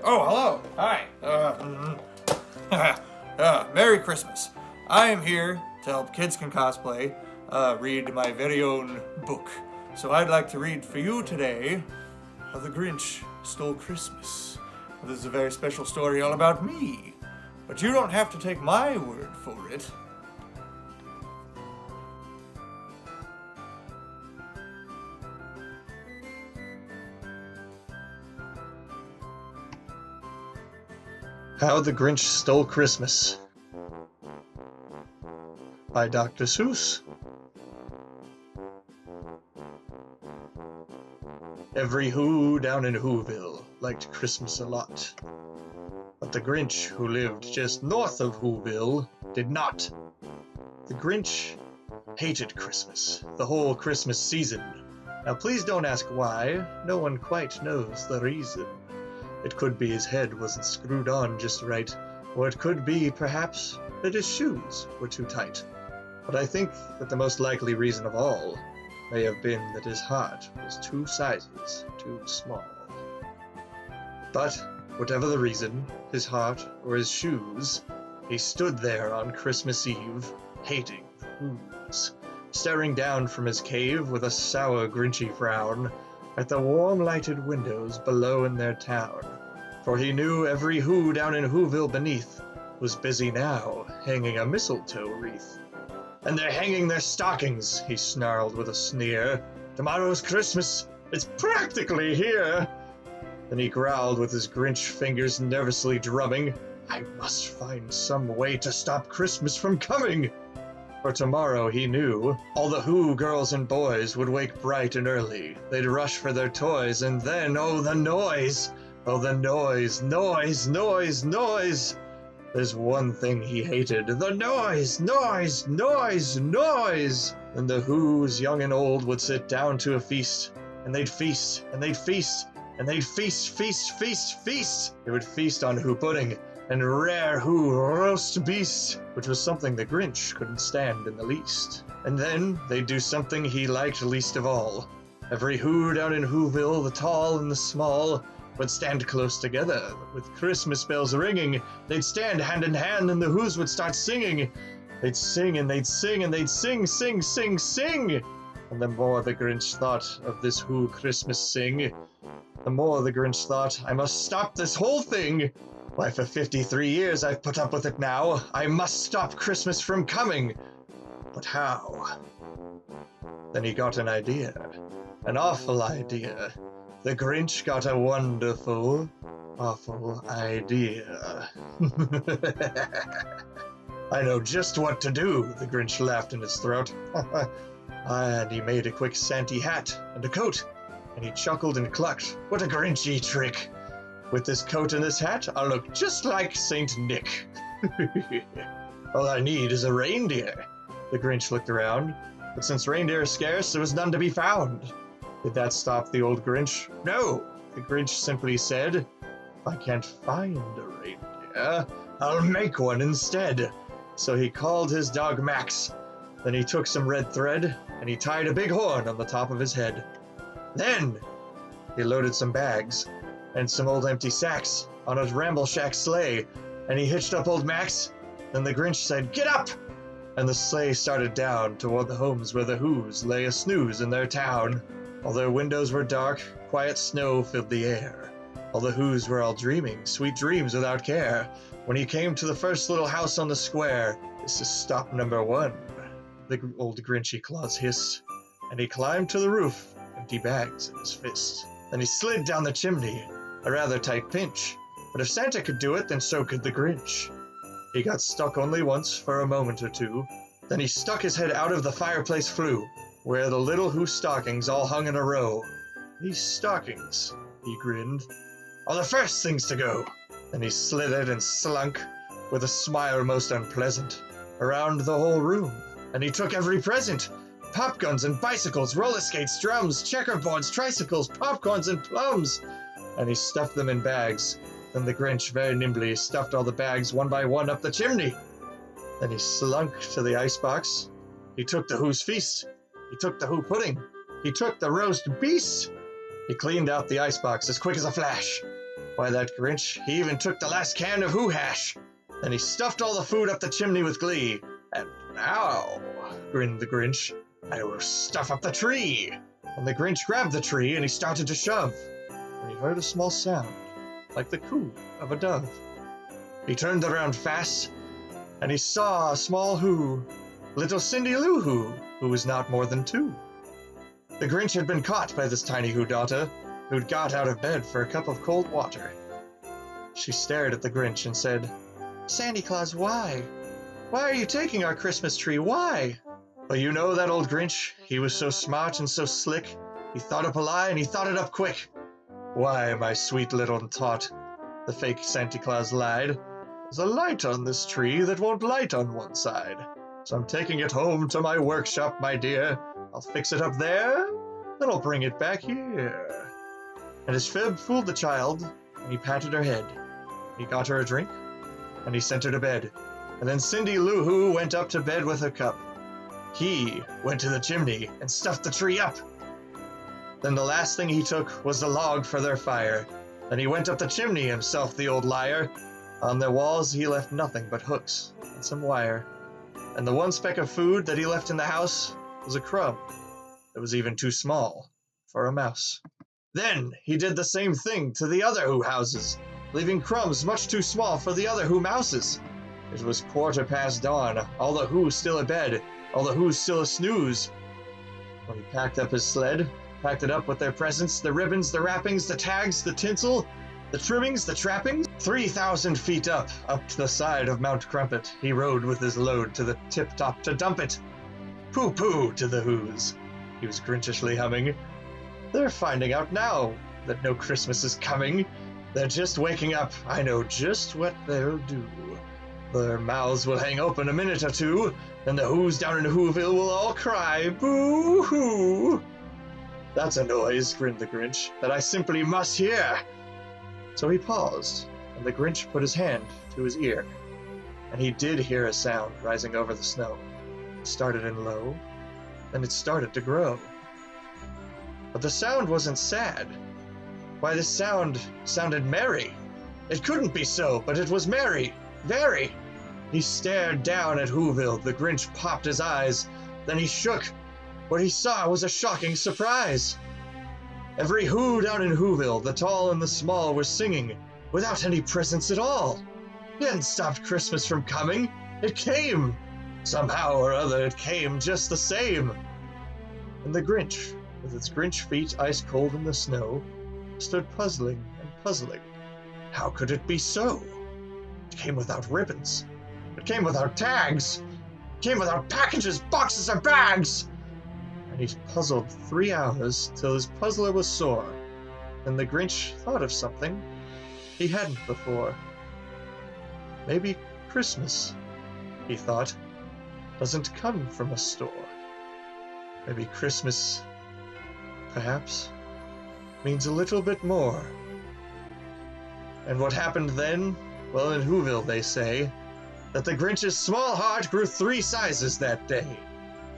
Hello. Hi. Merry Christmas. I am here to help kids can cosplay read my very own book. So I'd like to read for you today How the Grinch Stole Christmas. This is a very special story all about me, but you don't have to take my word for it. How the Grinch Stole Christmas by Dr. Seuss. Every Who down in Whoville liked Christmas a lot, but the Grinch, who lived just north of Whoville, did not. The Grinch hated Christmas, the whole Christmas season. Now please don't ask why, no one quite knows the reason. It could be his head wasn't screwed on just right, or it could be, perhaps, that his shoes were too tight. But I think that the most likely reason of all may have been that his heart was 2 sizes too small. But, whatever the reason, his heart or his shoes, he stood there on Christmas Eve, hating the Who's, staring down from his cave with a sour, grinchy frown at the warm-lighted windows below in their town, for he knew every Who down in Whoville beneath was busy now hanging a mistletoe wreath. And they're hanging their stockings, he snarled with a sneer. Tomorrow's Christmas, it's practically here. Then he growled with his Grinch fingers nervously drumming, I must find some way to stop Christmas from coming. For tomorrow, he knew, all the Who girls and boys would wake bright and early. They'd rush for their toys, and then, oh, the noise! Oh, the noise, noise, noise, noise! There's one thing he hated, the noise, noise, noise, noise! And the Who's, young and old, would sit down to a feast, and they'd feast, and they'd feast, and they'd feast, feast, feast, feast! They would feast on Who pudding, and rare Who roast beast, which was something the Grinch couldn't stand in the least. And then they'd do something he liked least of all. Every Who down in Whoville, the tall and the small, would stand close together, with Christmas bells ringing. They'd stand hand in hand, and the Who's would start singing. They'd sing, and they'd sing, and they'd sing, sing, sing, sing! And the more the Grinch thought of this Who Christmas sing, the more the Grinch thought, I must stop this whole thing! Why, for 53 years I've put up with it now. I must stop Christmas from coming. But how? Then he got an idea. An awful idea. The Grinch got a wonderful, awful idea. I know just what to do, the Grinch laughed in his throat. And he made a quick Santy hat and a coat, and he chuckled and clucked. What a Grinchy trick! With this coat and this hat, I'll look just like Saint Nick. All I need is a reindeer. The Grinch looked around, but since reindeer are scarce, there was none to be found. Did that stop the old Grinch? No, the Grinch simply said, if I can't find a reindeer, I'll make one instead. So he called his dog Max. Then he took some red thread, and he tied a big horn on the top of his head. Then he loaded some bags and some old empty sacks on a ramble-shack sleigh, and he hitched up old Max. Then the Grinch said, get up! And the sleigh started down toward the homes where the Who's lay a snooze in their town. All their windows were dark, quiet snow filled the air. All the Who's were all dreaming, sweet dreams without care. When he came to the first little house on the square, this is stop number 1, the old Grinchy claws hissed. And he climbed to the roof, empty bags in his fist. Then he slid down the chimney, a rather tight pinch. But if Santa could do it, then so could the Grinch. He got stuck only once for a moment or two. Then he stuck his head out of the fireplace flue, where the little Who stockings all hung in a row. These stockings, he grinned, are the first things to go. Then he slithered and slunk, with a smile most unpleasant, around the whole room. And he took every present, pop guns and bicycles, roller skates, drums, checkerboards, tricycles, popcorns and plums. And he stuffed them in bags. Then the Grinch very nimbly stuffed all the bags one by one up the chimney. Then he slunk to the icebox. He took the Who's Feast. He took the Who Pudding. He took the roast beast. He cleaned out the icebox as quick as a flash. Why, that Grinch, he even took the last can of Who hash. Then he stuffed all the food up the chimney with glee. And now, grinned the Grinch, I will stuff up the tree. And the Grinch grabbed the tree and he started to shove. And he heard a small sound, like the coo of a dove. He turned around fast, and he saw a small Who, little Cindy Lou Who was not more than 2. The Grinch had been caught by this tiny Who daughter, who'd got out of bed for a cup of cold water. She stared at the Grinch and said, Santa Claus, why? Why are you taking our Christmas tree? Why? Well, you know that old Grinch, he was so smart and so slick. He thought up a lie and he thought it up quick. Why, my sweet little tot, the fake Santa Claus lied. There's a light on this tree that won't light on one side. So I'm taking it home to my workshop, my dear. I'll fix it up there, then I'll bring it back here. And his fib fooled the child, and he patted her head. He got her a drink, and he sent her to bed. And then Cindy Lou Who went up to bed with her cup. He went to the chimney and stuffed the tree up. Then the last thing he took was the log for their fire. Then he went up the chimney himself, the old liar. On their walls he left nothing but hooks and some wire. And the one speck of food that he left in the house was a crumb that was even too small for a mouse. Then he did the same thing to the other Who houses, leaving crumbs much too small for the other Who mouses. It was 1:15 dawn, all the Who's still abed, all the Who's still a snooze. When he packed up his sled, packed it up with their presents, the ribbons, the wrappings, the tags, the tinsel, the trimmings, the trappings. 3,000 feet up to the side of Mount Crumpet, he rode with his load to the tip-top to dump it. Pooh-pooh to the Who's, he was Grinchishly humming. They're finding out now that no Christmas is coming. They're just waking up. I know just what they'll do. Their mouths will hang open a minute or two, then the Who's down in Whoville will all cry, boo-hoo. That's a noise, grinned the Grinch, that I simply must hear. So he paused, and the Grinch put his hand to his ear, and he did hear a sound rising over the snow. It started in low, then it started to grow. But the sound wasn't sad. Why, this sound sounded merry. It couldn't be so, but it was merry, very. He stared down at Whoville, the Grinch popped his eyes, then he shook. What he saw was a shocking surprise. Every Who down in Whoville, the tall and the small, were singing, without any presents at all. It hadn't stopped Christmas from coming. It came. Somehow or other, it came just the same. And the Grinch, with its Grinch feet ice cold in the snow, stood puzzling and puzzling. How could it be so? It came without ribbons. It came without tags. It came without packages, boxes, or bags. And he puzzled 3 hours till his puzzler was sore. Then the Grinch thought of something he hadn't before. Maybe Christmas, he thought, doesn't come from a store. Maybe Christmas, perhaps, means a little bit more. And what happened then? Well, in Whoville they say that the Grinch's small heart grew 3 sizes that day.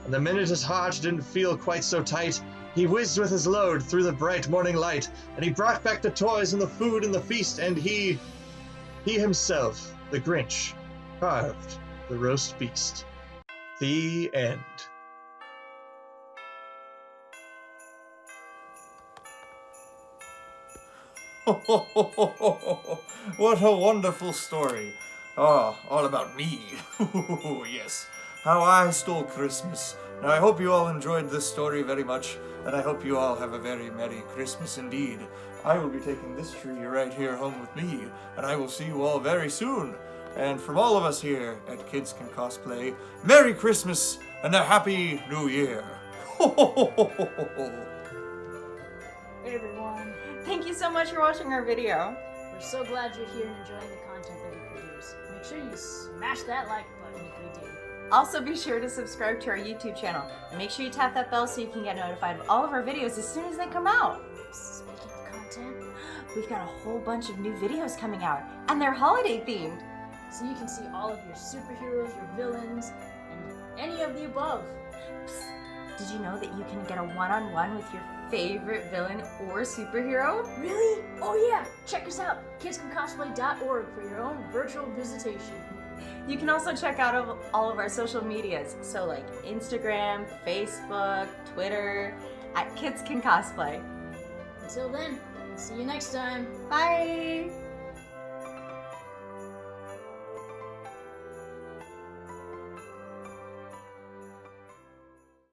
And the minute his heart didn't feel quite so tight, he whizzed with his load through the bright morning light, and he brought back the toys and the food and the feast, and he himself, the Grinch, carved the roast beast. The end. What a wonderful story. Oh, all about me. Yes, how I stole Christmas. Now I hope you all enjoyed this story very much, and I hope you all have a very Merry Christmas indeed. I will be taking this tree right here home with me, and I will see you all very soon. And from all of us here at Kids Can Cosplay, Merry Christmas and a Happy New Year. Hey everyone, Thank you so much for watching our video. we're so glad you're here and enjoying the content that we produce. Make sure you smash that like button if you do. Also be sure to subscribe to our YouTube channel and make sure you tap that bell so you can get notified of all of our videos as soon as they come out. Speaking of content, We've got a whole bunch of new videos coming out and they're holiday themed. so you can see all of your superheroes, your villains, and any of the above. Psst, did you know that you can get a one-on-one with your favorite villain or superhero? Really? Oh yeah! Check us out, kidscancosplay.org, for your own virtual visitation. You can also check out all of our social medias, so like Instagram, Facebook, Twitter, at Kids Can Cosplay. Until then, see you next time. Bye!